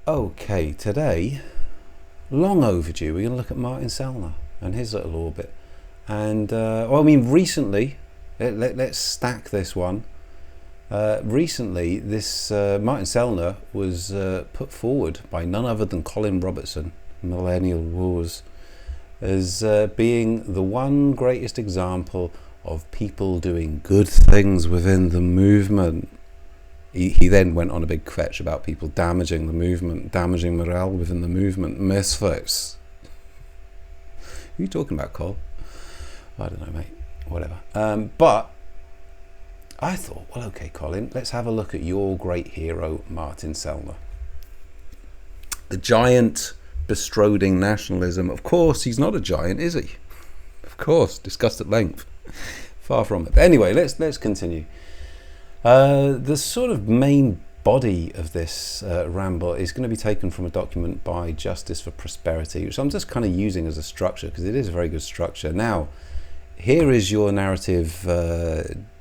Okay, today, long overdue, we're going to look at Martin Sellner and his little orbit. And, recently, let's stack this one. Recently, this Martin Sellner was put forward by none other than Colin Robertson, Millennial Wars, as being the one greatest example of people doing good things within the movement. He then went on a big fetch about people damaging the movement, damaging morale within the movement, misfits. Who are you talking about, Cole? I don't know, mate. Whatever. But I thought, well, okay, Colin, let's have a look at your great hero, Martin Sellner. The giant bestroding nationalism. Of course, he's not a giant, is he? Of course, discussed at length. Far from it. But anyway, let's continue. The sort of main body of this ramble is going to be taken from a document by Justice for Prosperity, which I'm just kind of using as a structure because it is a very good structure. Now, here is your narrative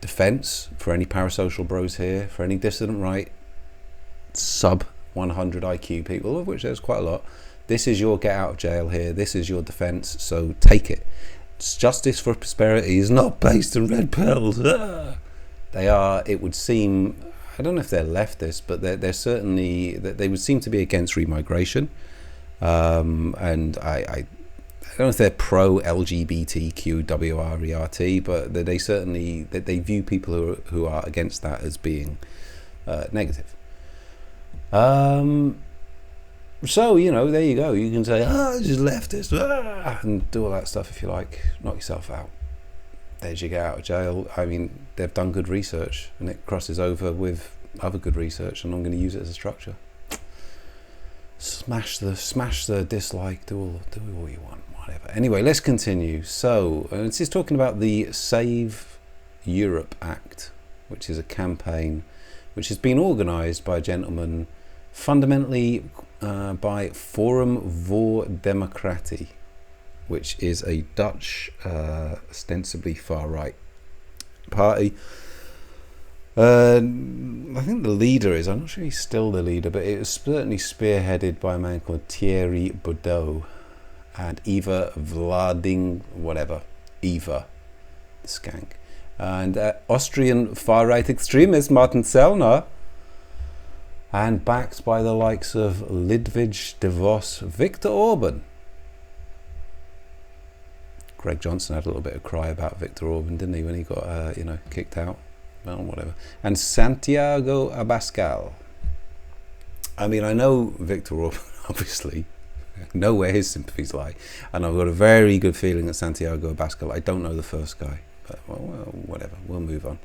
defense for any parasocial bros here, for any dissident right, sub 100 IQ people, of which there's quite a lot. This is your get out of jail here. This is your defense, so take it. Justice for Prosperity is not based on red pills. They are, it would seem, I don't know if they're leftist, but they're certainly, they would seem to be against remigration. And I don't know if they're pro-LGBTQWRERT, but they certainly, they view people who are against that as being negative. So, there you go. You can say, this is leftist, and do all that stuff if you like. Knock yourself out. There's your get out of jail. I mean, they've done good research and it crosses over with other good research, and I'm going to use it as a structure. Smash the dislike, do all you want, whatever. Anyway, let's continue. So, this is talking about the Save Europe Act, which is a campaign which has been organised by a gentleman fundamentally by Forum voor Democratie, which is a Dutch, ostensibly far-right party. I think the leader is, I'm not sure he's still the leader, but it was certainly spearheaded by a man called Thierry Baudet and Eva Vlading, whatever, Eva, the skank. And Austrian far-right extremist Martin Sellner, and backed by the likes of Ludwig de Vos, Viktor Orban. Greg Johnson had a little bit of cry about Viktor Orban, didn't he, when he got, kicked out? Well, whatever. And Santiago Abascal. I mean, I know Viktor Orban, obviously. I know where his sympathies lie. And I've got a very good feeling that Santiago Abascal, I don't know the first guy. But, well, whatever. We'll move on.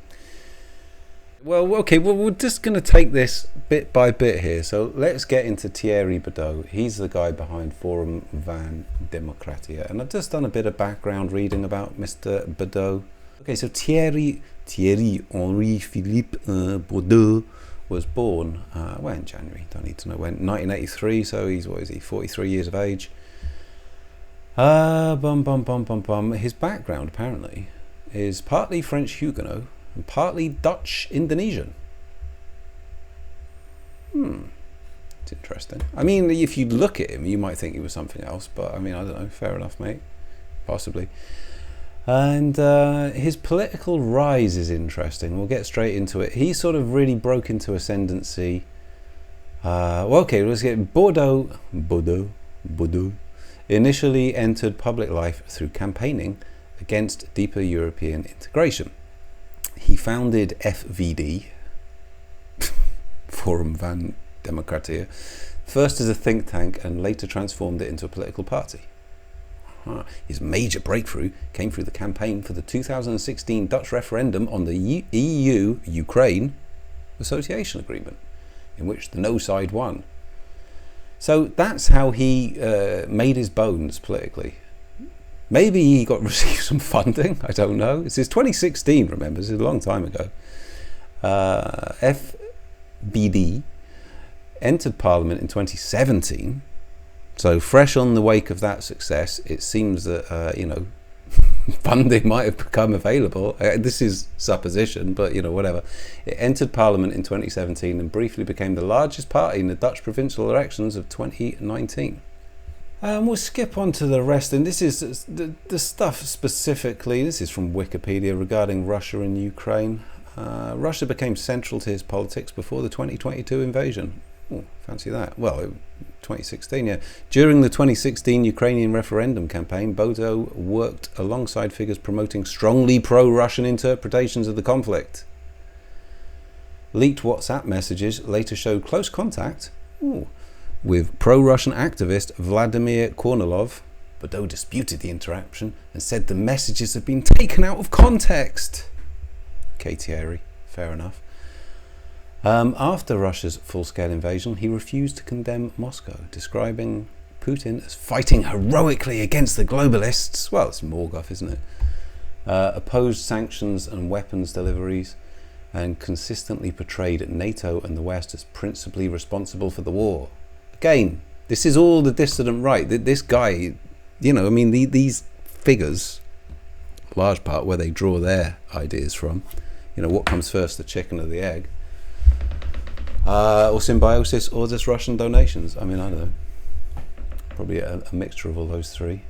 Well, okay, we're just going to take this bit by bit here. So let's get into Thierry Baudet. He's the guy behind Forum van Democratia. And I've just done a bit of background reading about Mr. Baudet. Okay, so Thierry Henri Philippe Baudet was born, in January? Don't need to know when. 1983, so he's, 43 years of age. His background, apparently, is partly French Huguenot and partly Dutch Indonesian. It's interesting. I mean, if you look at him, you might think he was something else, but I mean, I don't know. Fair enough, mate. Possibly. And his political rise is interesting. We'll get straight into it. He sort of really broke into ascendancy. Let's get Baudet initially entered public life through campaigning against deeper European integration. He founded FVD, Forum van Democratia, first as a think tank and later transformed it into a political party. His major breakthrough came through the campaign for the 2016 Dutch referendum on the EU-Ukraine Association Agreement, in which the no side won. So that's how he made his bones politically. Maybe he received some funding, I don't know. This is 2016, remember, this is a long time ago. FBD entered Parliament in 2017. So fresh on the wake of that success, it seems that, funding might have become available. This is supposition, but whatever. It entered Parliament in 2017 and briefly became the largest party in the Dutch provincial elections of 2019. We'll skip on to the rest, and this is the stuff specifically. This is from Wikipedia regarding Russia and Ukraine. Russia became central to his politics before the 2022 invasion. Oh, fancy that. Well, 2016, yeah. During the 2016 Ukrainian referendum campaign, Bodo worked alongside figures promoting strongly pro-Russian interpretations of the conflict. Leaked WhatsApp messages later showed close contact with pro-Russian activist Vladimir Kornilov. Bodo disputed the interaction and said the messages had been taken out of context. Thierry, fair enough. After Russia's full-scale invasion, he refused to condemn Moscow, describing Putin as fighting heroically against the globalists. Well, it's Morgoth, isn't it? Opposed sanctions and weapons deliveries, and consistently portrayed NATO and the West as principally responsible for the war. Again, this is all the dissident right. This guy, these figures, large part where they draw their ideas from. What comes first, the chicken or the egg? Or symbiosis, or just Russian donations. I don't know. Probably a mixture of all those three.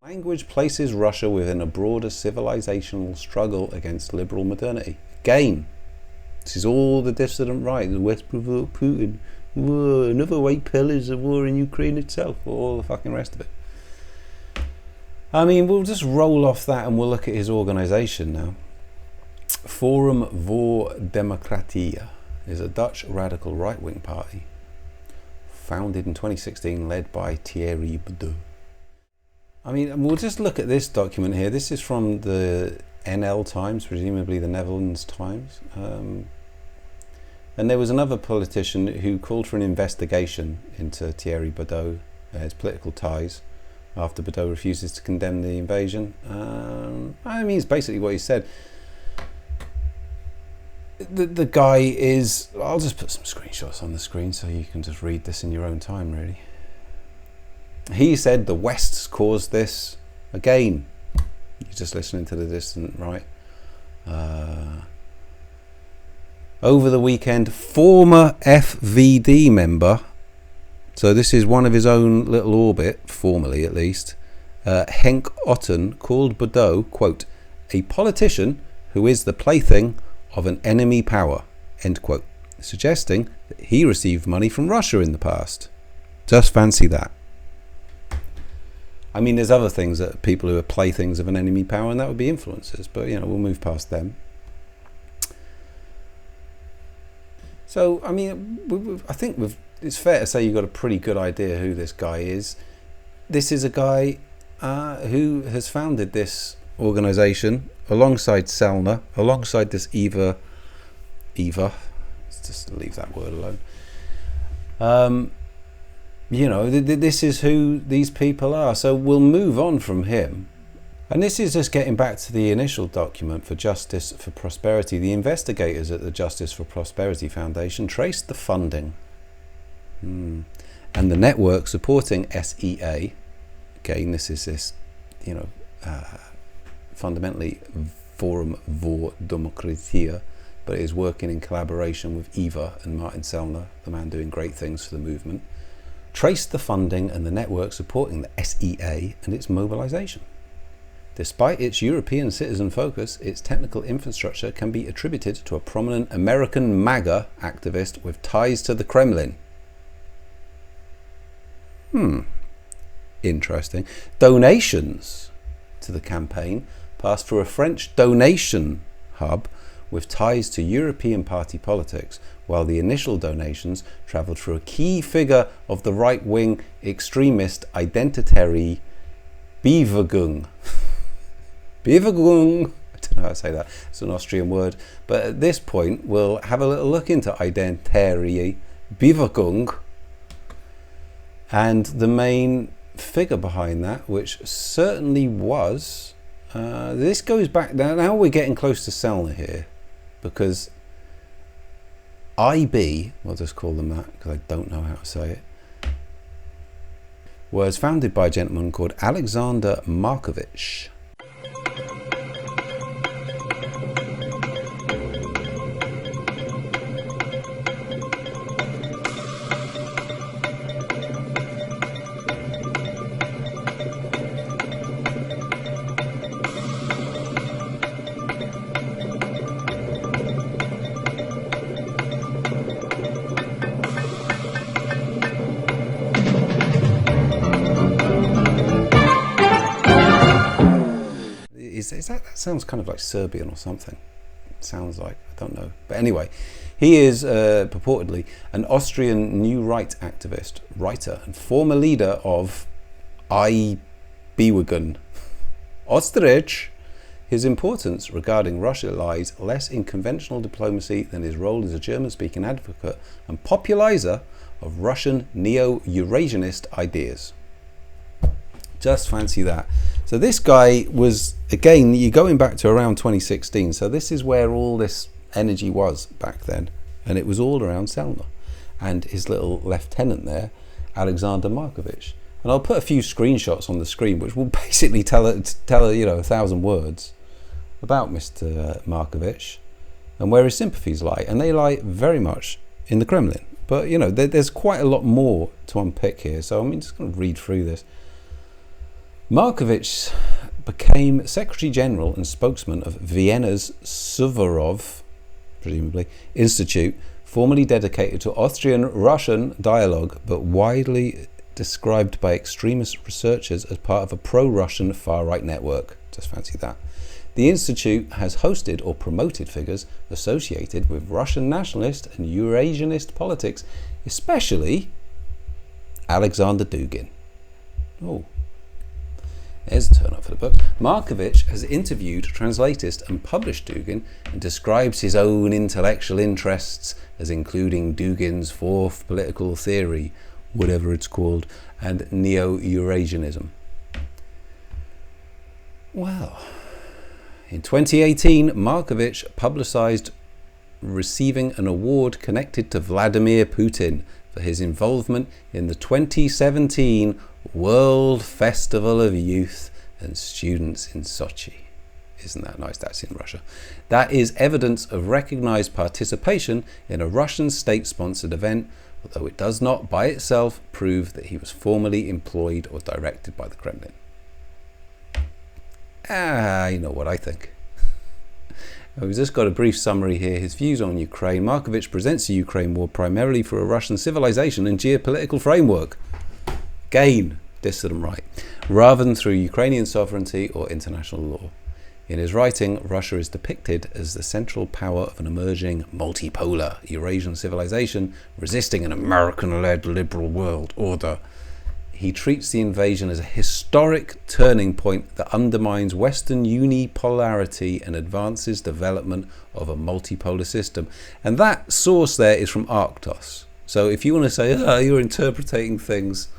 Language places Russia within a broader civilizational struggle against liberal modernity. Again, this is all the dissident right. The West provoked Putin. Whoa, another white pill is the war in Ukraine itself, or all the fucking rest of it. We'll just roll off that and we'll look at his organisation now. Forum voor Democratie is a Dutch radical right-wing party founded in 2016, led by Thierry Bodo. We'll just look at this document here. This is from the NL Times, presumably the Netherlands Times. And there was another politician who called for an investigation into Thierry Bodo, his political ties, after Bodo refuses to condemn the invasion. It's basically what he said. The guy is... I'll just put some screenshots on the screen so you can just read this in your own time, really. He said the West's caused this. Again, you're just listening to the dissident right. Over the weekend, former FVD member, so this is one of his own little orbit, formally at least, Henk Otten called Bodo, quote, a politician who is the plaything of an enemy power, end quote, suggesting that he received money from Russia in the past. Just fancy that. There's other things that people who are playthings of an enemy power, and that would be influencers, but we'll move past them. So, I think it's fair to say you've got a pretty good idea who this guy is. This is a guy who has founded this organisation alongside Sellner, alongside this Eva, let's just leave that word alone. This is who these people are. So we'll move on from him. And this is just getting back to the initial document for Justice for Prosperity. The investigators at the Justice for Prosperity Foundation traced the funding and the network supporting SEA. Again, this is fundamentally Forum voor Democratie, but it is working in collaboration with Eva and Martin Sellner, the man doing great things for the movement. Traced the funding and the network supporting the SEA and its mobilization. Despite its European citizen focus, its technical infrastructure can be attributed to a prominent American MAGA activist with ties to the Kremlin. Interesting. Donations to the campaign passed through a French donation hub with ties to European party politics, while the initial donations travelled through a key figure of the right-wing extremist identitary Bewegung. Bewegung, I don't know how to say that, it's an Austrian word, but at this point we'll have a little look into identitary Bewegung and the main figure behind that, which certainly was, this goes back, now we're getting close to Sellner here, because IB, we'll just call them that because I don't know how to say it, was founded by a gentleman called Alexander Markovich. That sounds kind of like Serbian or something. It sounds like, I don't know. But anyway, he is purportedly an Austrian New Right activist, writer, and former leader of Bewegung Ostrich. His importance regarding Russia lies less in conventional diplomacy than his role as a German-speaking advocate and popularizer of Russian neo-Eurasianist ideas. Just fancy that. So this guy was, again, you're going back to around 2016. So this is where all this energy was back then. And it was all around Sellner and his little lieutenant there, Alexander Markovich. And I'll put a few screenshots on the screen, which will basically tell 1,000 words about Mr. Markovich and where his sympathies lie. And they lie very much in the Kremlin. But, there's quite a lot more to unpick here. So I'm just going to read through this. Markovich became Secretary General and spokesman of Vienna's Suvorov, presumably, Institute, formerly dedicated to Austrian-Russian dialogue, but widely described by extremist researchers as part of a pro-Russian far-right network. Just fancy that. The Institute has hosted or promoted figures associated with Russian nationalist and Eurasianist politics, especially Alexander Dugin. Oh. There's a turn up for the book. Markovich has interviewed, translated and published Dugin and describes his own intellectual interests as including Dugin's fourth political theory, whatever it's called, and neo-Eurasianism. Well, in 2018, Markovich publicized receiving an award connected to Vladimir Putin for his involvement in the 2017 World Festival of Youth and Students in Sochi. Isn't that nice? That's in Russia. That is evidence of recognized participation in a Russian state-sponsored event, although it does not by itself prove that he was formally employed or directed by the Kremlin. You know what I think. We've just got a brief summary here. His views on Ukraine. Markovich presents the Ukraine war primarily through a Russian civilization and geopolitical framework. Again, dissident right. Rather than through Ukrainian sovereignty or international law. In his writing, Russia is depicted as the central power of an emerging multipolar Eurasian civilization resisting an American-led liberal world order. He treats the invasion as a historic turning point that undermines Western unipolarity and advances development of a multipolar system. And that source there is from Arctos. So if you want to say, you're interpreting things,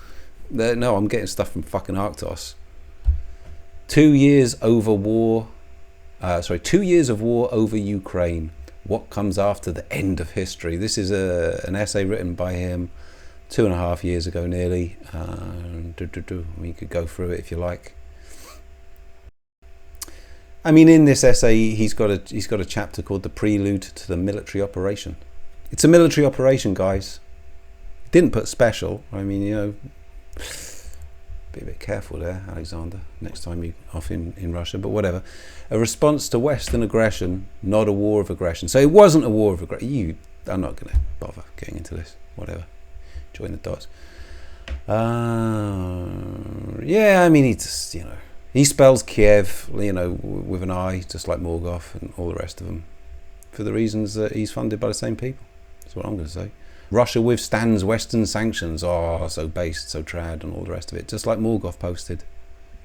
no, I'm getting stuff from fucking Arctos. 2 years of war over Ukraine. What comes after the end of history? This is an essay written by him 2.5 years ago nearly. You could go through it if you like. I mean, in this essay, he's got a chapter called The Prelude to the Military Operation. It's a military operation, guys. Didn't put special. I mean, be a bit careful there, Alexander, next time you're off in Russia, but whatever. A response to Western aggression, not a war of aggression. So it wasn't a war of aggression. I'm not going to bother getting into this. Whatever. Join the dots. Yeah, I mean, he just, he spells Kiev, with an I, just like Morgoth and all the rest of them, for the reasons that he's funded by the same people. That's what I'm going to say. Russia withstands Western sanctions. Oh, so based, so trad, and all the rest of it. Just like Morgoth posted.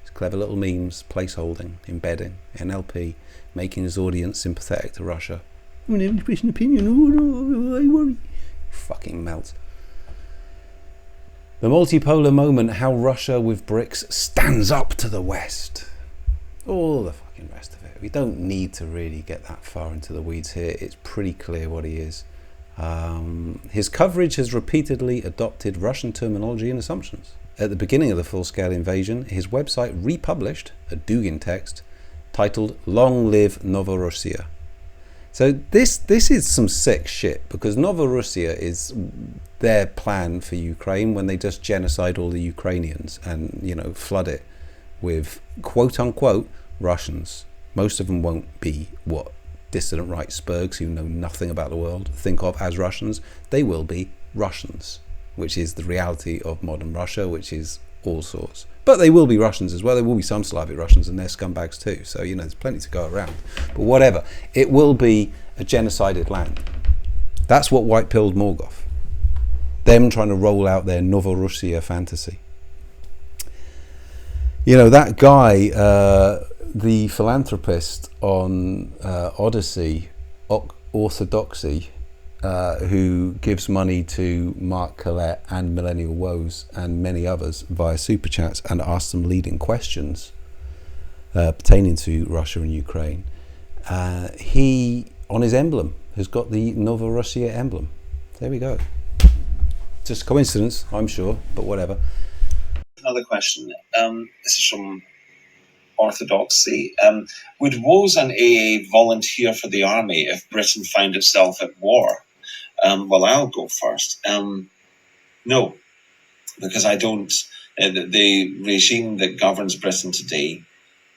It's clever little memes, placeholding, embedding, NLP, making his audience sympathetic to Russia. I'm never express an opinion. Oh no, I worry. Fucking melt. The multipolar moment, how Russia with BRICS stands up to the West. All the fucking rest of it. We don't need to really get that far into the weeds here. It's pretty clear what he is. His coverage has repeatedly adopted Russian terminology and assumptions. at the beginning of the full-scale invasion, his website republished a Dugin text titled "Long Live Novorossiya." So this is some sick shit, because Novorossiya is their plan for Ukraine when they just genocide all the Ukrainians and, you know, flood it with quote-unquote Russians. Most of them won't be what dissident right spurgs who know nothing about the world think of as Russians. They will be Russians, which is the reality of modern Russia, which is all sorts. But they will be Russians as well. There will be some Slavic Russians, and they're scumbags too. So, you know, there's plenty to go around. But whatever. It will be a genocided land. That's what white-pilled Morgoth. Them trying to roll out their Novorossiya fantasy. You know, that guy, the philanthropist on Odyssey, Orthodoxy, who gives money to Mark Collette and Millennial Woes and many others via Super Chats and asks them leading questions pertaining to Russia and Ukraine. He, on his emblem, has got the Novorossiya emblem. There we go. Just coincidence, I'm sure, but whatever. Another question. This is from Orthodoxy. Would Woes and AA volunteer for the army if Britain found itself at war? Well, I'll go first. No, because I don't. The regime that governs Britain today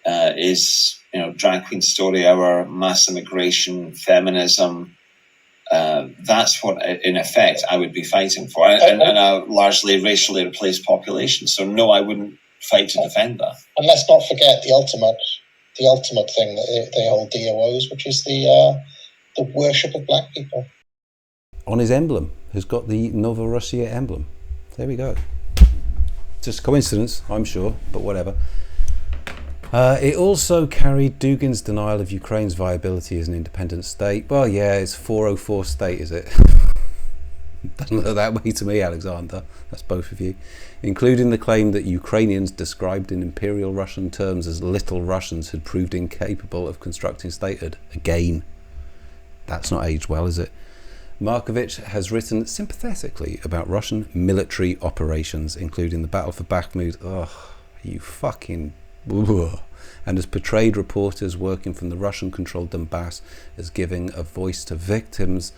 is, you know, drag queen story hour, mass immigration, feminism. That's what, in effect, I would be fighting for, and a largely racially replaced population. So no, I wouldn't fight to defend that. And let's not forget the ultimate thing that they hold dear, Woes, which is the worship of black people. On his emblem, has got the Novorossiya emblem. There we go. Just coincidence, I'm sure, but whatever. It also carried Dugin's denial of Ukraine's viability as an independent state. Well, yeah, it's 404 state, is it? Doesn't look that way to me, Alexander. That's both of you. Including the claim that Ukrainians, described in Imperial Russian terms as Little Russians, had proved incapable of constructing statehood. Again, that's not aged well, is it? Markovich has written sympathetically about Russian military operations, including the Battle for Bakhmut. Ugh, you fucking... Ugh. And has portrayed reporters working from the Russian-controlled Donbass as giving a voice to victims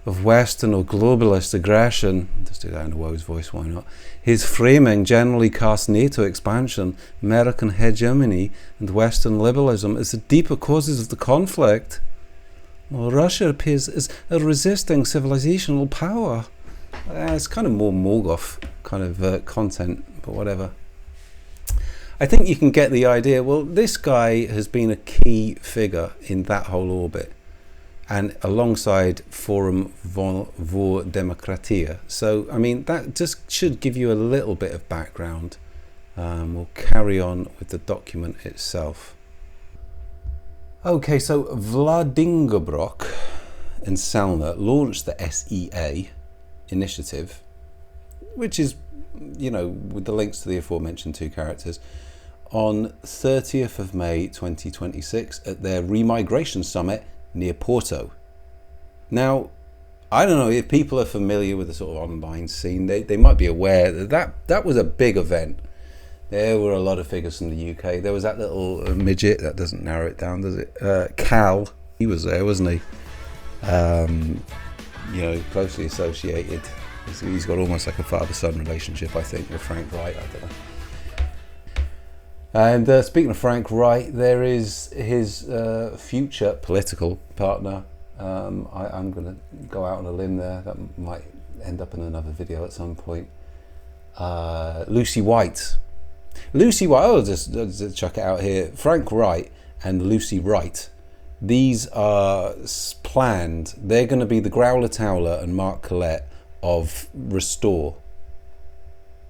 of Western or globalist aggression. Just do that in a Woes voice, why not? His framing generally casts NATO expansion, American hegemony, and Western liberalism as the deeper causes of the conflict. Well, Russia appears as a resisting civilizational power. It's kind of more Morgoth kind of content, but whatever. I think you can get the idea. Well, this guy has been a key figure in that whole orbit, and alongside Forum voor Democratie. So, I mean, that just should give you a little bit of background. We'll carry on with the document itself. Okay, so Vladingobrok and Sellner launched the SEA initiative, which is, you know, with the links to the aforementioned two characters, on 30th of May 2026 at their remigration summit near Porto. Now, I don't know if people are familiar with the sort of online scene. They might be aware that was a big event. There were a lot of figures from the UK. There was that little midget, that doesn't narrow it down, does it? Cal, he was there, wasn't he? You know, closely associated. He's got almost like a father-son relationship, I think, with Frank Wright. I don't know. And speaking of Frank Wright, there is his future political partner. I'm going to go out on a limb there. That might end up in another video at some point. Lucy White. Lucy White, I'll just chuck it out here. Frank Wright and Lucy Wright. These are planned. They're going to be the Growler Towler and Mark Collette of Restore.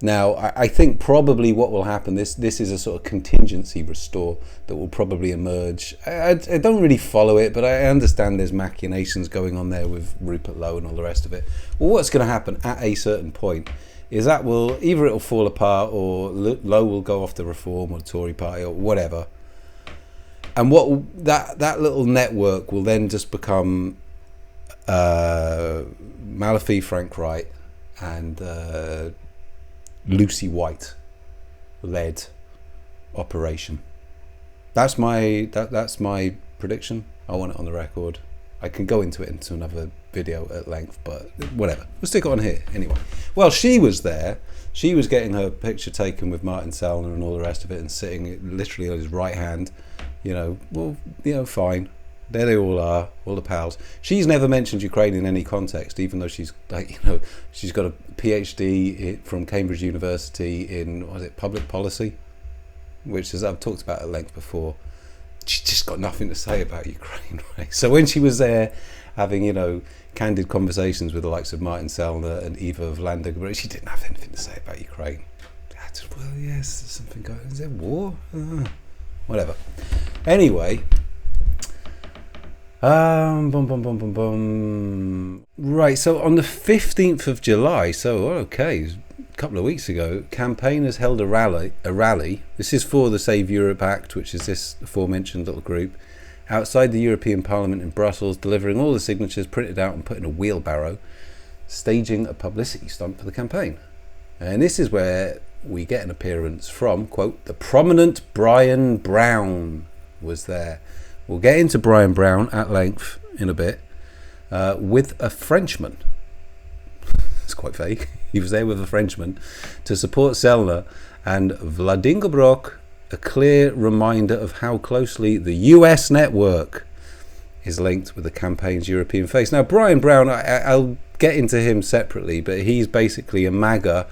Now, I think probably what will happen, this is a sort of contingency Restore that will probably emerge. I don't really follow it, but I understand there's machinations going on there with Rupert Lowe and all the rest of it. Well, what's going to happen at a certain point is that either it'll fall apart, or Lowe will go off to Reform or the Tory party or whatever. And that little network will then just become Malofeev, Frank Wright, and Lucy White led operation. That's my prediction. I want it on the record. I can go into it into another video at length, but whatever. We'll stick it on here anyway. Well, she was there. She was getting her picture taken with Martin Sellner and all the rest of it, and sitting literally on his right hand. Fine. There they all are, all the pals. She's never mentioned Ukraine in any context, even though she's she's got a PhD from Cambridge University in public policy, which, as I've talked about at length before, she's just got nothing to say about Ukraine, right? So when she was there having, candid conversations with the likes of Martin Sellner and Eva Vlandiga, she didn't have anything to say about Ukraine. Well, yes, there's something going on. Is there war? Whatever. Anyway, right, so on the 15th of July, a couple of weeks ago, campaigners held a rally. This is for the Save Europe Act, which is this aforementioned little group, outside the European Parliament in Brussels, delivering all the signatures printed out and put in a wheelbarrow, staging a publicity stunt for the campaign. And this is where we get an appearance from, quote, the prominent Brian Brown was there. We'll get into Brian Brown at length in a bit, with a Frenchman. It's quite vague. He was there with a Frenchman to support Sellner and Vladimir Brok, a clear reminder of how closely the US network is linked with the campaign's European face. Now, Brian Brown, I'll get into him separately, but he's basically a MAGA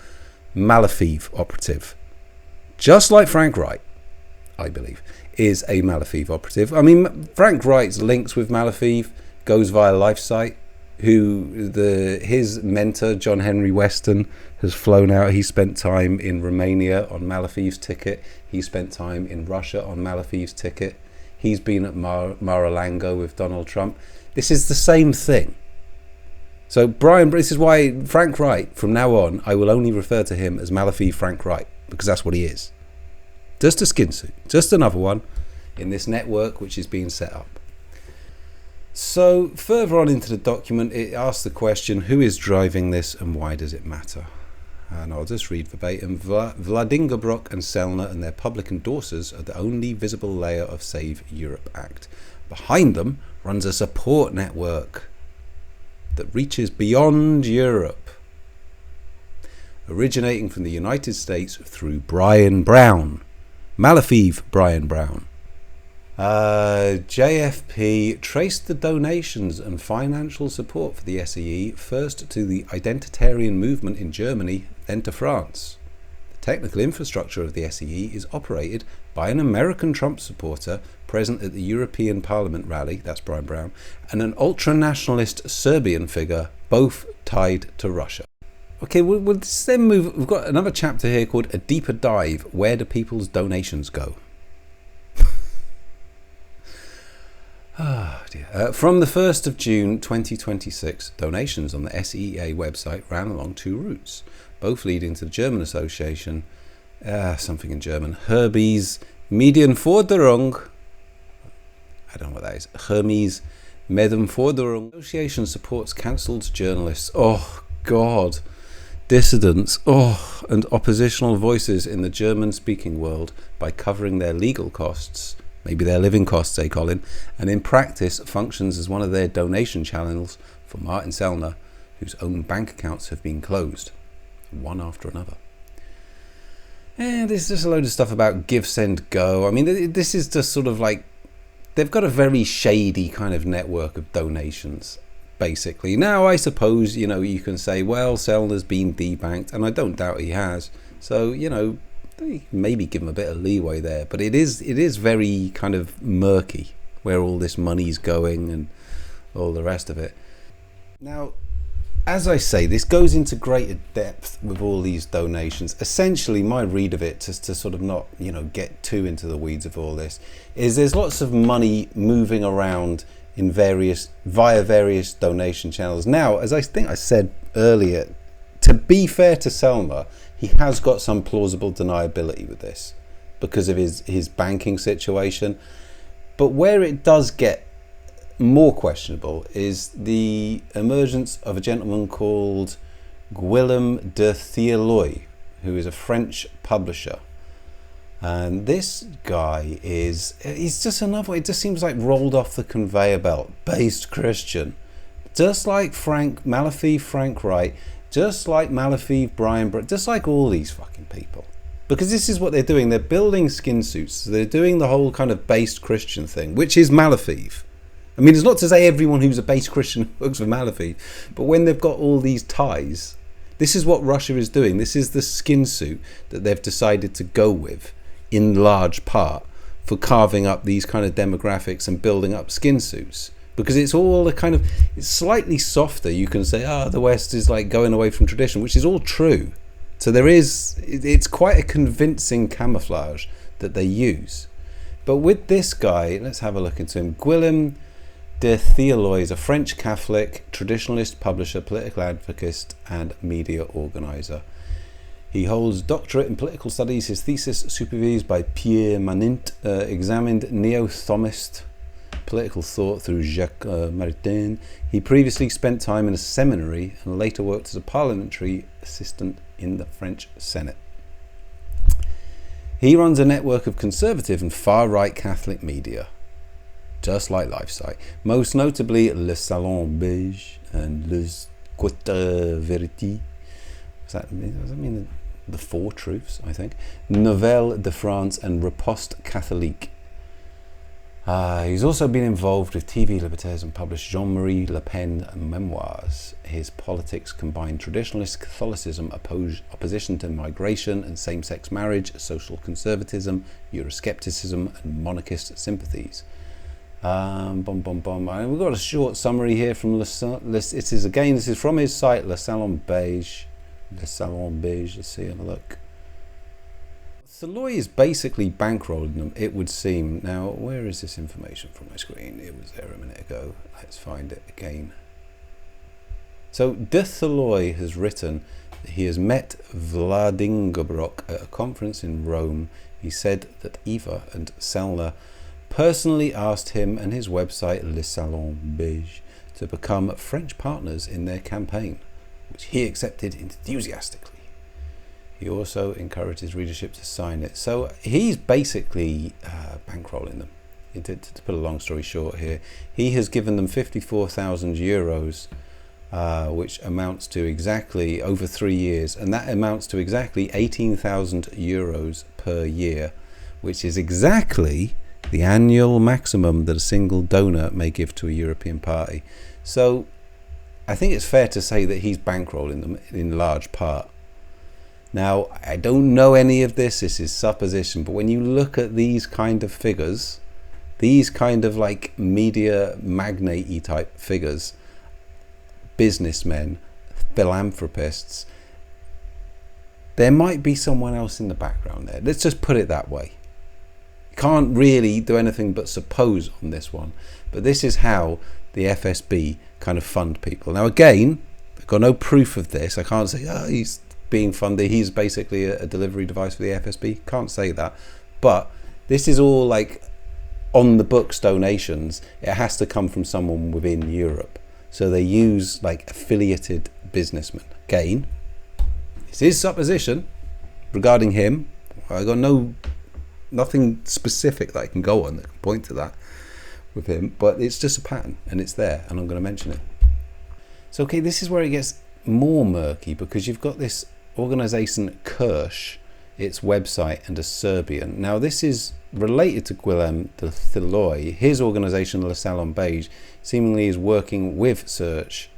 Malofeev operative. Just like Frank Wright, I believe, is a Malofeev operative. I mean, Frank Wright's links with Malofeev goes via LifeSite, his mentor, John Henry Weston, has flown out. He spent time in Romania on Malofeev's ticket. He spent time in Russia on Malofeev's ticket. He's been at Mar-a-Lago with Donald Trump. This is the same thing. So this is why Frank Wright, from now on, I will only refer to him as Malofeev Frank Wright, because that's what he is. Just a skin suit, just another one in this network which is being set up. So further on into the document, it asks the question, who is driving this and why does it matter? And I'll just read verbatim. Vladimir Brok and Sellner and their public endorsers are the only visible layer of Save Europe Act. Behind them runs a support network that reaches beyond Europe, originating from the United States through Brian Brown. Malofeev Brian Brown. JFP traced the donations and financial support for the SEE first to the identitarian movement in Germany, then to France. The technical infrastructure of the SEE is operated by an American Trump supporter present at the European Parliament rally, that's Brian Brown, and an ultra-nationalist Serbian figure, both tied to Russia. Okay, we'll then move. We've got another chapter here called A Deeper Dive. Where do people's donations go? Dear. From the 1st of June 2026, donations on the SEA website ran along two routes, both leading to the German association, something in German, Hermes Medienforderung. I don't know what that is. Hermes Medienforderung. The association supports cancelled journalists. Oh, God. Dissidents, and oppositional voices in the German-speaking world by covering their legal costs, maybe their living costs, Colin, and in practice functions as one of their donation channels for Martin Sellner, whose own bank accounts have been closed, one after another. And there's just a load of stuff about give, send, go. I mean, this is just sort of like, they've got a very shady kind of network of donations, basically. Now, I suppose, you can say, well, Sellner's been debanked, and I don't doubt he has. So, maybe give him a bit of leeway there. But it is very kind of murky where all this money's going and all the rest of it. Now, as I say, this goes into greater depth with all these donations. Essentially, my read of it, just to sort of not, get too into the weeds of all this, is there's lots of money moving around via various donation channels. Now, as I think I said earlier, to be fair to Sellner, he has got some plausible deniability with this because of his banking situation. But where it does get more questionable is the emergence of a gentleman called Guillaume de Thieloy, who is a French publisher. And this guy he's just another, it just seems like rolled off the conveyor belt, based Christian. Just like Malofeev, Frank Wright, just like Malofeev, Brian Brett, just like all these fucking people. Because this is what they're doing. They're building skin suits. So they're doing the whole kind of based Christian thing, which is Malofeev. I mean, it's not to say everyone who's a based Christian works for Malofeev, but when they've got all these ties, this is what Russia is doing. This is the skin suit that they've decided to go with, in large part, for carving up these kind of demographics and building up skin suits. Because it's all a kind of, it's slightly softer. You can say, the West is like going away from tradition, which is all true. So it's quite a convincing camouflage that they use. But with this guy, let's have a look into him. Guillaume de Theoloy is a French Catholic, traditionalist, publisher, political advocate, and media organizer. He holds doctorate in political studies. His thesis, supervised by Pierre Manint, examined neo-Thomist political thought through Jacques Maritain. He previously spent time in a seminary and later worked as a parliamentary assistant in the French Senate. He runs a network of conservative and far-right Catholic media, just like LifeSite, most notably Le Salon Beige and Les Quatre Vérités. Does that mean the Four Truths, I think? Nouvelle de France and Riposte Catholique. He's also been involved with TV libertaires and published Jean-Marie Le Pen memoirs. His politics combine traditionalist Catholicism, opposition to migration and same-sex marriage, social conservatism, Euroscepticism, and monarchist sympathies. We've got a short summary here from this is from his site, Le Salon Beige. Le Salon Beige, let's see, have a look. Theoloy is basically bankrolling them, it would seem. Now, where is this information from my screen? It was there a minute ago. Let's find it again. So, de Theoloy has written that he has met Vladimir Brok at a conference in Rome. He said that Eva and Sellner personally asked him and his website, Le Salon Beige, to become French partners in their campaign, which he accepted enthusiastically. He also encouraged his readership to sign it. So he's basically bankrolling them. To put a long story short here, he has given them 54,000 euros, which amounts to exactly, over 3 years, and that amounts to exactly 18,000 euros per year, which is exactly the annual maximum that a single donor may give to a European party. So I think it's fair to say that he's bankrolling them in large part. Now, I don't know any of this is supposition, but when you look at these kind of figures, these kind of like media magnate-y type figures, businessmen, philanthropists, there might be someone else in the background there. Let's just put it that way. You can't really do anything but suppose on this one, but this is how the FSB kind of fund people. Now again, I've got no proof of this. I can't say, he's being funded, he's basically a delivery device for the FSB. Can't say that, but this is all like on the books donations. It has to come from someone within Europe, so they use like affiliated businessmen. Again, this is supposition regarding him. I got nothing specific that I can go on that can point to that with him, but it's just a pattern and it's there, and I'm going to mention it. So okay, this is where it gets more murky, because you've got this organization Kirsch, its website, and a Serbian. Now this is related to Guillaume de Theoloy. His organization Le Salon Beige seemingly is working with Search.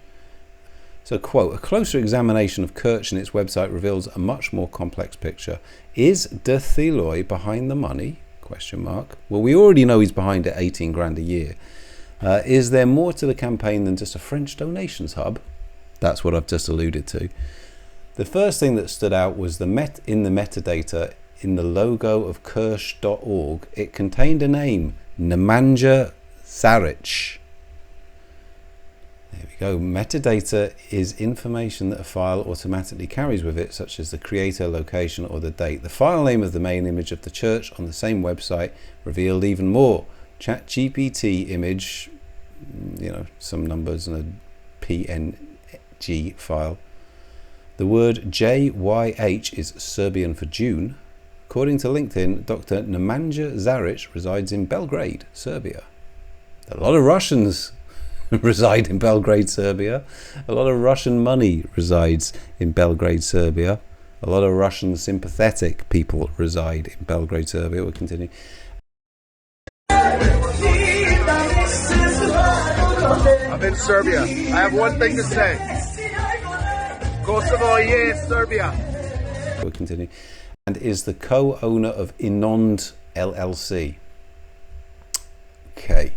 So quote, a closer examination of Kirsch and its website reveals a much more complex picture. Is de Theoloy behind the money? Question mark. Well, we already know he's behind it, 18 grand a year. Is there more to the campaign than just a French donations hub? That's what I've just alluded to. The first thing that stood out was in the metadata in the logo of Kirsch.org. It contained a name, Nemanja Zaric. There we go. Metadata is information that a file automatically carries with it, such as the creator, location, or the date. The file name of the main image of the church on the same website revealed even more. ChatGPT image, some numbers and a PNG file. The word JYH is Serbian for June. According to LinkedIn, Dr. Nemanja Zaric resides in Belgrade, Serbia. A lot of Russians reside in Belgrade, Serbia. A lot of Russian money resides in Belgrade, Serbia. A lot of Russian sympathetic people reside in Belgrade, Serbia. We'll continue. I'm in Serbia. I have one thing to say. Kosovo, yes, Serbia. We'll continue. And is the co-owner of Inond LLC. Okay.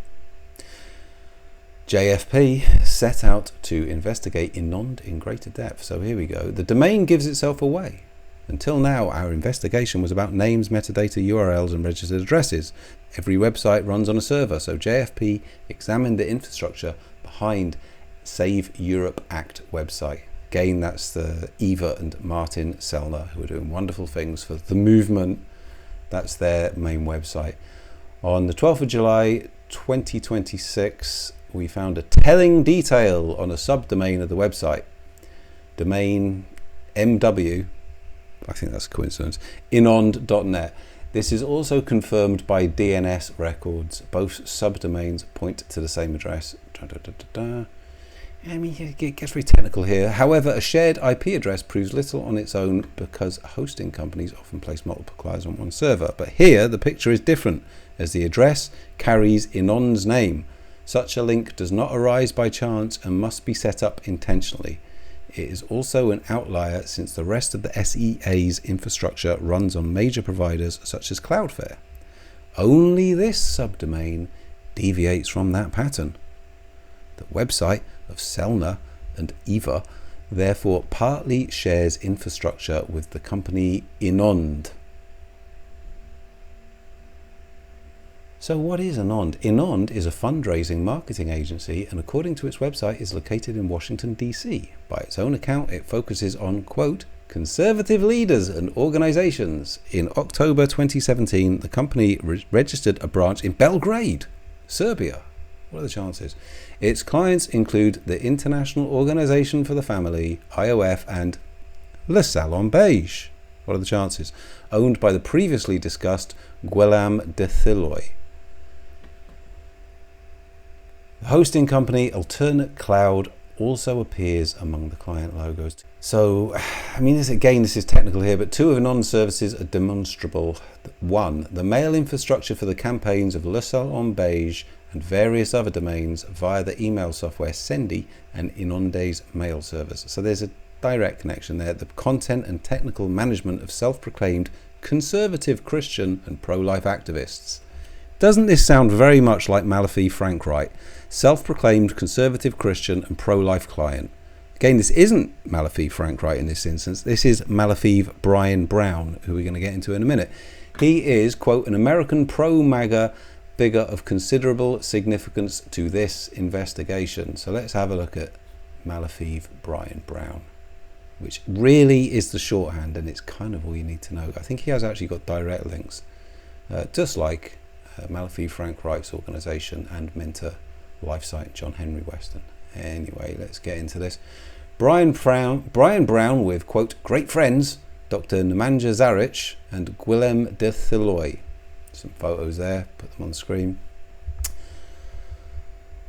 JFP set out to investigate Inond in greater depth. So here we go. The domain gives itself away. Until now, our investigation was about names, metadata, URLs, and registered addresses. Every website runs on a server, so JFP examined the infrastructure behind Save Europe Act website. Again, that's the Eva and Martin Sellner, who are doing wonderful things for the movement. That's their main website. On the 12th of July 2026, we found a telling detail on a subdomain of the website. Domain MW, I think that's a coincidence, inond.net. This is also confirmed by DNS records. Both subdomains point to the same address. I mean, it gets very technical here. However, a shared IP address proves little on its own because hosting companies often place multiple clients on one server. But here, the picture is different, as the address carries Inond's name. Such a link does not arise by chance and must be set up intentionally. It is also an outlier since the rest of the SEA's infrastructure runs on major providers such as Cloudflare. Only this subdomain deviates from that pattern. The website of Sellner and Eva therefore partly shares infrastructure with the company Inond. So what is Inond? Inond is a fundraising marketing agency, and according to its website is located in Washington, D.C. By its own account, it focuses on, quote, conservative leaders and organizations. In October 2017, the company registered a branch in Belgrade, Serbia. What are the chances? Its clients include the International Organization for the Family, IOF, and Le Salon Beige. What are the chances? Owned by the previously discussed Guillaume de Thiloy. The hosting company Alternate Cloud also appears among the client logos. So, I mean, this is technical here, but two of Inond's services are demonstrable. One, the mail infrastructure for the campaigns of Le Salon Beige and various other domains via the email software Sendy and Inonde's mail service. So there's a direct connection there. The content and technical management of self-proclaimed conservative Christian and pro-life activists. Doesn't this sound very much like Malofeev Frank Wright? Self-proclaimed conservative Christian and pro-life client. Again, this isn't Malofeev Frank Wright in this instance. This is Malofeev Brian Brown, who we're going to get into in a minute. He is, quote, an American pro-MAGA figure of considerable significance to this investigation. So let's have a look at Malofeev Brian Brown, which really is the shorthand, and it's kind of all you need to know. I think he has actually got direct links, just like Malofeev Frank Wright's organisation and mentor LifeSite John Henry Weston. Anyway, let's get into this. Brian Brown with, quote, great friends, Dr. Nemanja Zaric and Guillaume de Thiloy. Some photos there, put them on the screen.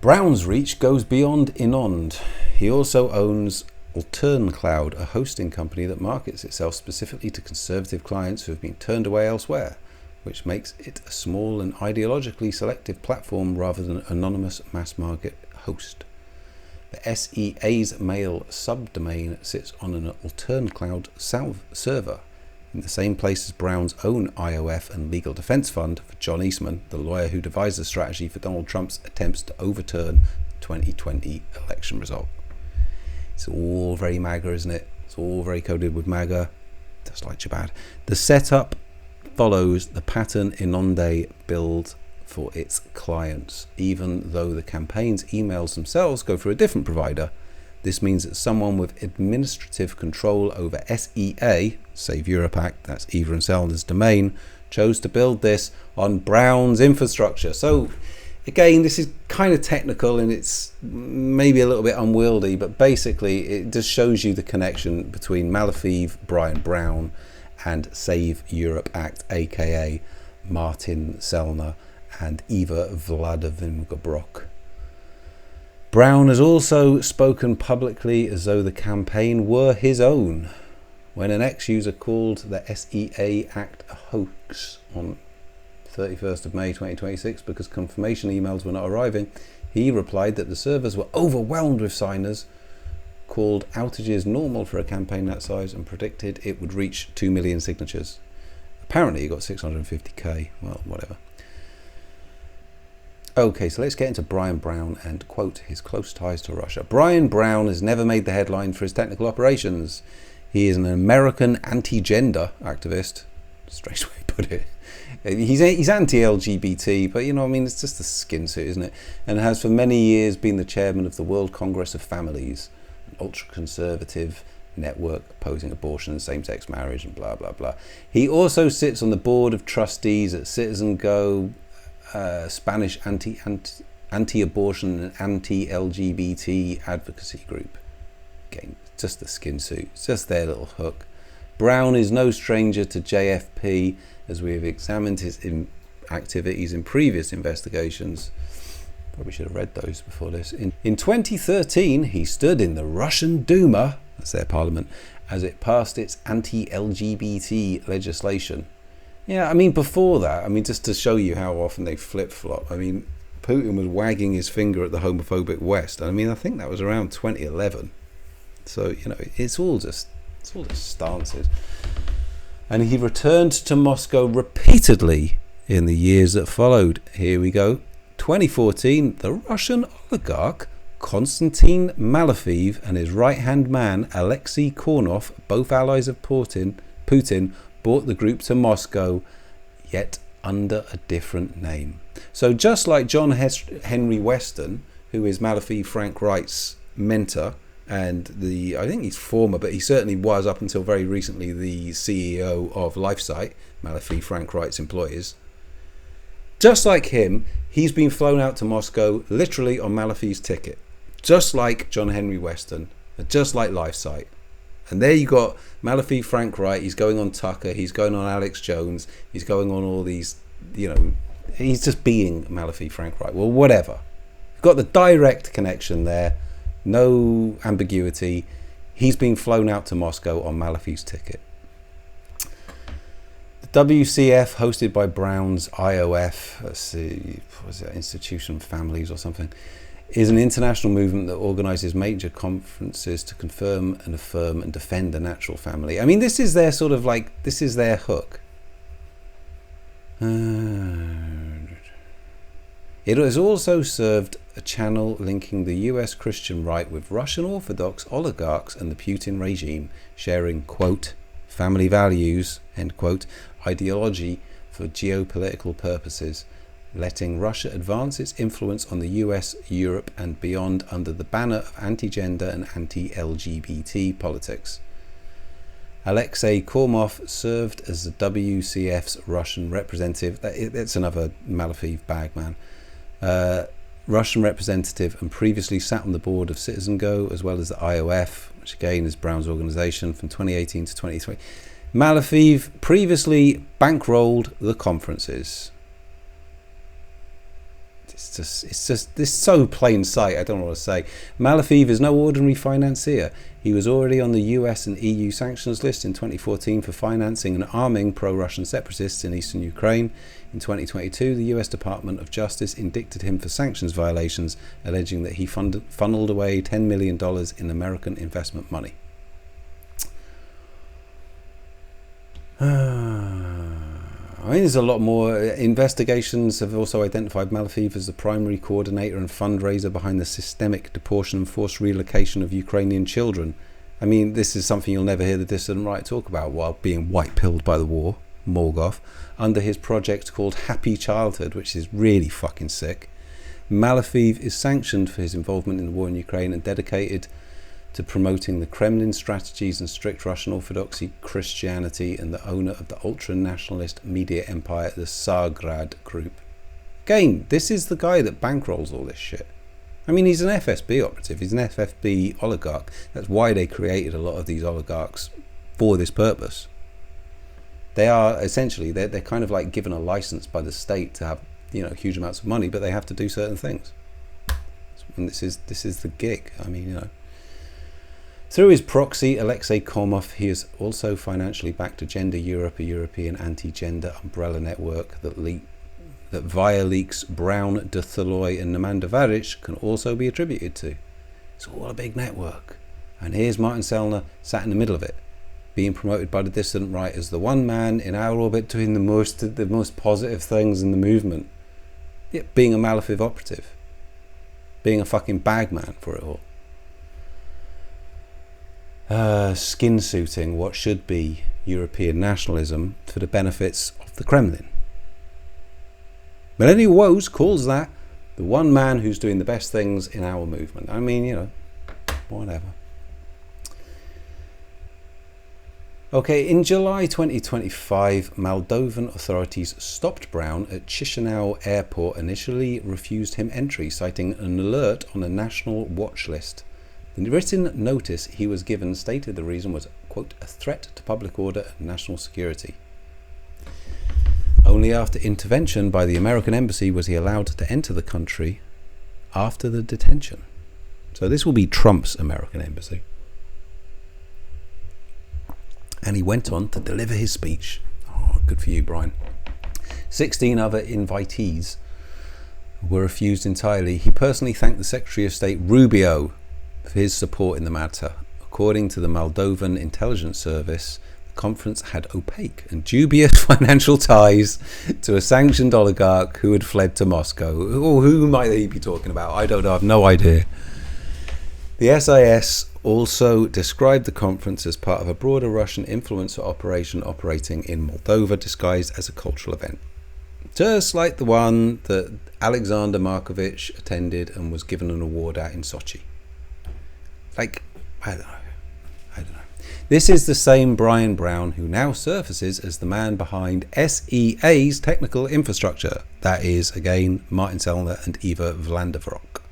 Brown's reach goes beyond Inond. He also owns Altern Cloud, a hosting company that markets itself specifically to conservative clients who have been turned away elsewhere, which makes it a small and ideologically selective platform rather than an anonymous mass market host. The SEA's mail subdomain sits on an Altern Cloud server in the same place as Brown's own IOF and legal defense fund for John Eastman, the lawyer who devised the strategy for Donald Trump's attempts to overturn the 2020 election result. It's all very MAGA, isn't it? It's all very coded with MAGA, just like Chabad. The setup follows the pattern Inonde build for its clients. Even though the campaign's emails themselves go through a different provider, this means that someone with administrative control over SEA, Save Europe Act, that's Eva and Sellner's domain, chose to build this on Brown's infrastructure. So Again, this is kind of technical and it's maybe a little bit unwieldy, but basically it just shows you the connection between Malofeev, Brian Brown, and Save Europe Act, aka Martin Sellner and Eva Vladimir-Brok. Brown has also spoken publicly as though the campaign were his own. When an ex-user called the SEA Act a hoax on 31st of May 2026 because confirmation emails were not arriving, he replied that the servers were overwhelmed with signers, called outages normal for a campaign that size, and predicted it would reach 2 million signatures. Apparently he got 650k, well, whatever. Okay, so let's get into Brian Brown and, quote, his close ties to Russia. Brian Brown has never made the headline for his technical operations. He is an American anti-gender activist. Strange way to put it. He's anti-LGBT, but you know, I mean, it's just a skin suit, isn't it? And has for many years been the chairman of the World Congress of Families, an ultra-conservative network opposing abortion and same-sex marriage and blah, blah, blah. He also sits on the board of trustees at Citizen Go, Spanish anti-abortion and anti-LGBT advocacy group. Again, just the skin suit, it's just their little hook. Brown is no stranger to JFP, as we have examined his activities in previous investigations. Probably should have read those before this. In 2013, he stood in the Russian Duma, that's their parliament, as it passed its anti-LGBT legislation. Yeah, I mean, before that, I mean, just to show you how often they flip-flop, I mean, Putin was wagging his finger at the homophobic West. I mean, I think that was around 2011. So, you know, it's all just stances. And he returned to Moscow repeatedly in the years that followed. Here we go. 2014, the Russian oligarch Konstantin Malofeev and his right-hand man Alexei Kornov, both allies of Putin, brought the group to Moscow, yet under a different name. So just like John Henry Weston, who is Malofeev Frank Wright's mentor, and I think he's former, but he certainly was up until very recently the CEO of LifeSite, Malofeev Frank Wright's employers. Just like him, he's been flown out to Moscow literally on Malofeev's ticket. Just like John Henry Weston, just like LifeSite. And there you got Malofeev Frank Wright, he's going on Tucker, he's going on Alex Jones, he's going on all these, you know, he's just being Malofeev Frank Wright. Well, whatever. You've got the direct connection there. No ambiguity. He's being flown out to Moscow on Malofeev's ticket. The WCF, hosted by Brown's IOF, let's see, what was that, Institution of Families or something, is an international movement that organises major conferences to confirm and affirm and defend the natural family. I mean, this is their sort of like, this is their hook. It has also served a channel linking the US Christian right with Russian Orthodox oligarchs and the Putin regime, sharing, quote, family values, end quote, ideology for geopolitical purposes, letting Russia advance its influence on the US, Europe and beyond under the banner of anti-gender and anti-LGBT politics. Alexei Kornov served as the WCF's Russian representative. That's another Malofeev bag, man. Russian representative, and previously sat on the board of Citizen Go as well as the IOF, which again is Brown's organisation, from 2018 to 2020. Malofeev previously bankrolled the conferences. It's so plain sight, I don't know what to say. Malofeev is no ordinary financier. He was already on the US and EU sanctions list in 2014 for financing and arming pro-Russian separatists in eastern Ukraine. In 2022, the US Department of Justice indicted him for sanctions violations, alleging that he funneled away $10 million in American investment money. I mean, there's a lot more. Investigations have also identified Malofeev as the primary coordinator and fundraiser behind the systemic deportation and forced relocation of Ukrainian children. I mean, this is something you'll never hear the dissident right talk about while being white-pilled by the war, Morgov, under his project called Happy Childhood, which is really fucking sick. Malofeev is sanctioned for his involvement in the war in Ukraine and dedicated to promoting the Kremlin strategies and strict Russian Orthodoxy Christianity, and the owner of the ultra-nationalist media empire, the Tsargrad Group. Again, this is the guy that bankrolls all this shit. I mean, he's an FSB operative. He's an FSB oligarch. That's why they created a lot of these oligarchs for this purpose. They are essentially, they're kind of like given a license by the state to have, you know, huge amounts of money, but they have to do certain things. And this is the gig. I mean, you know. Through his proxy, Alexei Komov, he is also financially backed to Gender Europe, a European anti-gender umbrella network that via leaks Brown, de Thaloy and Nemanja can also be attributed to. It's all a big network. And here's Martin Sellner sat in the middle of it, being promoted by the dissident right as the one man in our orbit doing the most positive things in the movement. Yet being a Malofeev operative. Being a fucking bagman for it all. Skin suiting what should be European nationalism for the benefits of the Kremlin. Melanie Woes calls that the one man who's doing the best things in our movement. I mean, you know, whatever. Okay, in July 2025, Moldovan authorities stopped Brown at Chisinau airport, initially refused him entry, citing an alert on a national watch list. The written notice he was given stated the reason was, quote, a threat to public order and national security. Only after intervention by the American embassy was he allowed to enter the country after the detention. So this will be Trump's American embassy. And he went on to deliver his speech. Oh, good for you, Brian. 16 other invitees were refused entirely. He personally thanked the Secretary of State Rubio for his support in the matter. According to the Moldovan intelligence service, the conference had opaque and dubious financial ties to a sanctioned oligarch who had fled to Moscow. Or who might he be talking about? I don't know. I have no idea. The SIS also described the conference as part of a broader Russian influencer operation operating in Moldova, disguised as a cultural event. Just like the one that Alexander Markovich attended and was given an award at in Sochi. Like, I don't know. This is the same Brian Brown who now surfaces as the man behind SEA's technical infrastructure. That is, again, Martin Sellner and Eva Vlandervrok.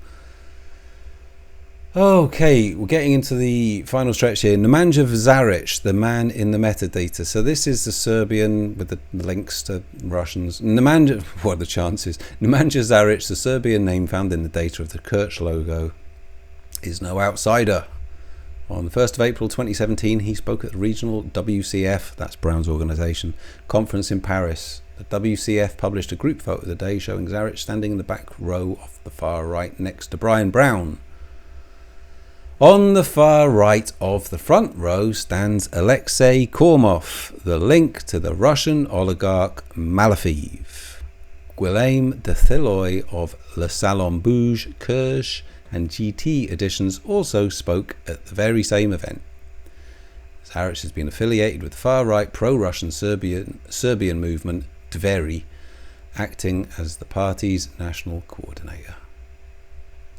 Okay, we're getting into the final stretch here. Nemanja Zaric, the man in the metadata. So this is the Serbian with the links to Russians. Nemanja, what are the chances? Nemanja Zaric, the Serbian name found in the data of the Kirch logo, is no outsider. On the 1st of April 2017, he spoke at the regional WCF, that's Brown's organisation, conference in Paris. The WCF published a group photo of the day showing Zaric standing in the back row off the far right next to Brian Brown. On the far right of the front row stands Alexei Komov, the link to the Russian oligarch Malofeev. Guillaume de Thaloy of Le Salon Bouge, Kirsch and GT editions also spoke at the very same event. Zaric has been affiliated with the far-right pro-Russian Serbian movement Dveri, acting as the party's national coordinator.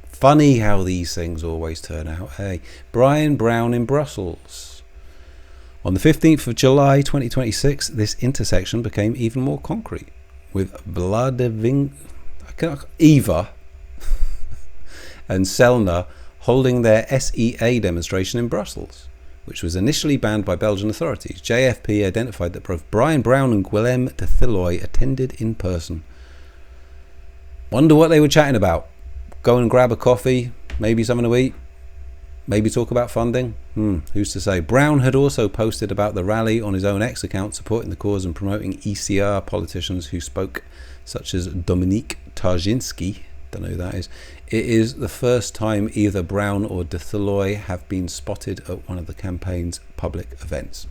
Funny how these things always turn out, hey? Brian Brown in Brussels. On the 15th of July 2026, this intersection became even more concrete, with Eva and Sellner holding their SEA demonstration in Brussels, which was initially banned by Belgian authorities. JFP identified that both Brian Brown and Guillaume de Thaloy attended in person. Wonder what they were chatting about. Go and grab a coffee, maybe something to eat, maybe talk about funding. Who's to say? Brown had also posted about the rally on his own X account, supporting the cause and promoting ECR politicians who spoke, such as Dominique Tarzinski. Don't know who that is. It is the first time either Brown or de Thaloy have been spotted at one of the campaign's public events.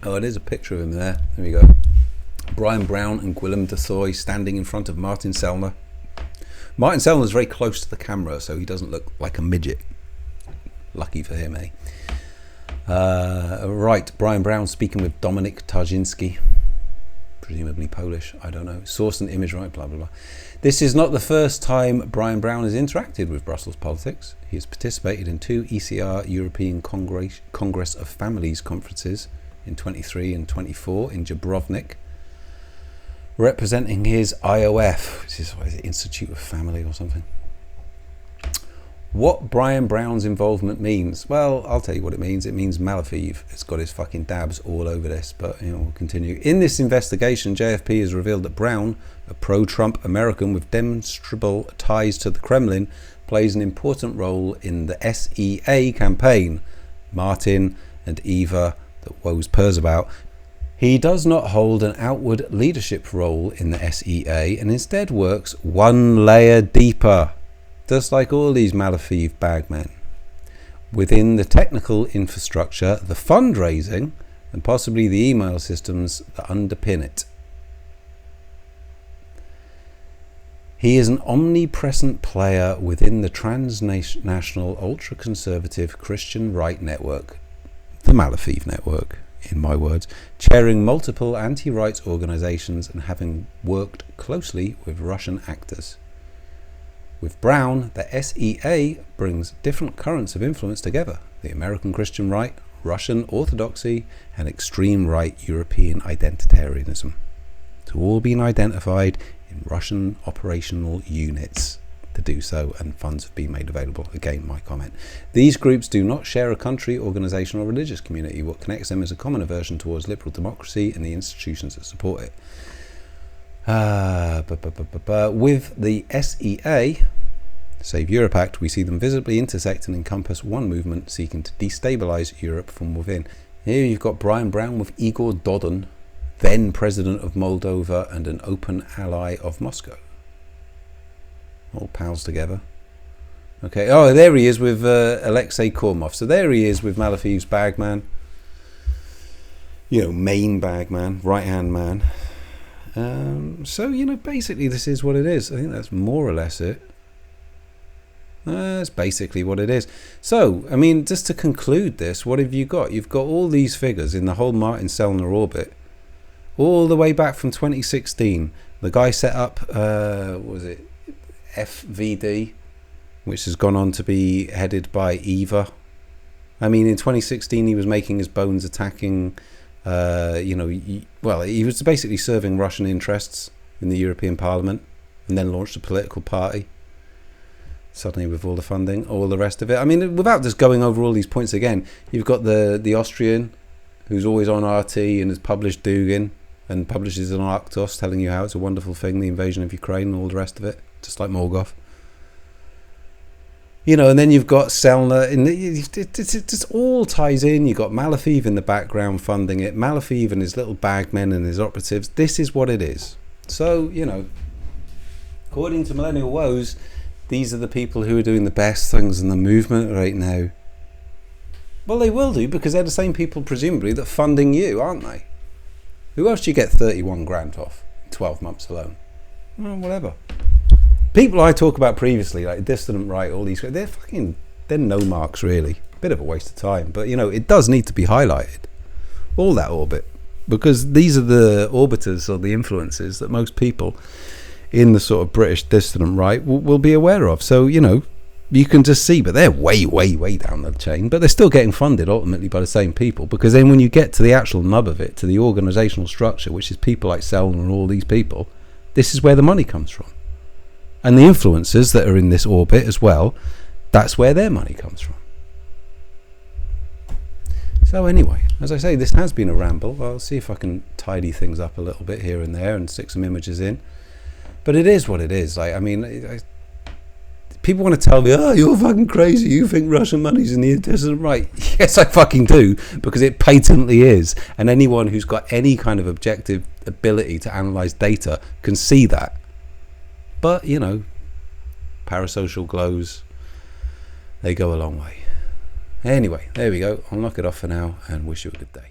Oh, there's a picture of him there. There we go. Brian Brown and Guillaume de Thaloy standing in front of Martin Sellner. Martin Sellner is very close to the camera, so he doesn't look like a midget. Lucky for him, eh? Right, Brian Brown speaking with Dominik Tarzinski. Presumably Polish, I don't know. Source and image right, blah, blah, blah. This is not the first time Brian Brown has interacted with Brussels politics. He has participated in 2 ECR European Congress of Families conferences in 23 and 24 in Dubrovnik. representing his IOF, which is, what is it, Institute of Family or something. What Brian Brown's involvement means? Well, I'll tell you what it means. It means Malofeev has got his fucking dabs all over this, but we'll continue. In this investigation, JFP has revealed that Brown, a pro-Trump American with demonstrable ties to the Kremlin, plays an important role in the SEA campaign. Martin and Eva, that woes purrs about. He does not hold an outward leadership role in the SEA and instead works one layer deeper, just like all these Malofeev bagmen, within the technical infrastructure, the fundraising, and possibly the email systems that underpin it. He is an omnipresent player within the transnational ultra-conservative Christian right network, the Malofeev network, in my words, chairing multiple anti-rights organizations and having worked closely with Russian actors. With Brown, the SEA brings different currents of influence together: the American Christian right, Russian orthodoxy, and extreme right European identitarianism. To all being identified in Russian operational units to do so, and funds have been made available. Again, my comment. These groups do not share a country, organisation or religious community. What connects them is a common aversion towards liberal democracy and the institutions that support it. With the SEA, Save Europe Act, we see them visibly intersect and encompass one movement seeking to destabilise Europe from within. Here you've got Brian Brown with Igor Dodon, then President of Moldova and an open ally of Moscow. All pals together. Okay, oh, there he is with Alexei Kormov. So there he is with Malofeev's bagman. Main bagman, right-hand man. So, basically this is what it is. I think that's more or less it. That's basically what it is. So, I mean, just to conclude this, what have you got? You've got all these figures in the whole Martin Sellner orbit, all the way back from 2016. The guy set up, what was it, FVD, which has gone on to be headed by Eva. I mean, in 2016, he was making his bones attacking, he was basically serving Russian interests in the European Parliament, and then launched a political party. Suddenly, with all the funding, all the rest of it. I mean, without just going over all these points again, you've got the Austrian, who's always on RT and has published Dugin and publishes on Arctos, telling you how it's a wonderful thing, the invasion of Ukraine and all the rest of it, just like Morgoth. And then you've got Sellner, and it just all ties in. You've got Malofeev in the background funding it, Malofeev and his little bagmen and his operatives. This is what it is. So, according to Millennial Woes, these are the people who are doing the best things in the movement right now. Well, they will do, because they're the same people, presumably, that funding you, aren't they? Who else do you get 31 grand off in 12 months alone? Well, whatever. People I talk about previously, like Dissident Right, all these, they're no marks, really. Bit of a waste of time. But, it does need to be highlighted. All that orbit. Because these are the orbiters or the influences that most people in the sort of British dissident right will be aware of. So, you can just see, but they're way, way, way down the chain, but they're still getting funded ultimately by the same people, because then when you get to the actual nub of it, to the organisational structure, which is people like Sellner and all these people, this is where the money comes from. And the influencers that are in this orbit as well, that's where their money comes from. So anyway, as I say, this has been a ramble. I'll see if I can tidy things up a little bit here and there and stick some images in. But it is what it is. People want to tell me, oh, you're fucking crazy. You think Russian money's in the dissident right. Yes, I fucking do, because it patently is. And anyone who's got any kind of objective ability to analyse data can see that. But, parasocial glows, they go a long way. Anyway, there we go. I'll knock it off for now and wish you a good day.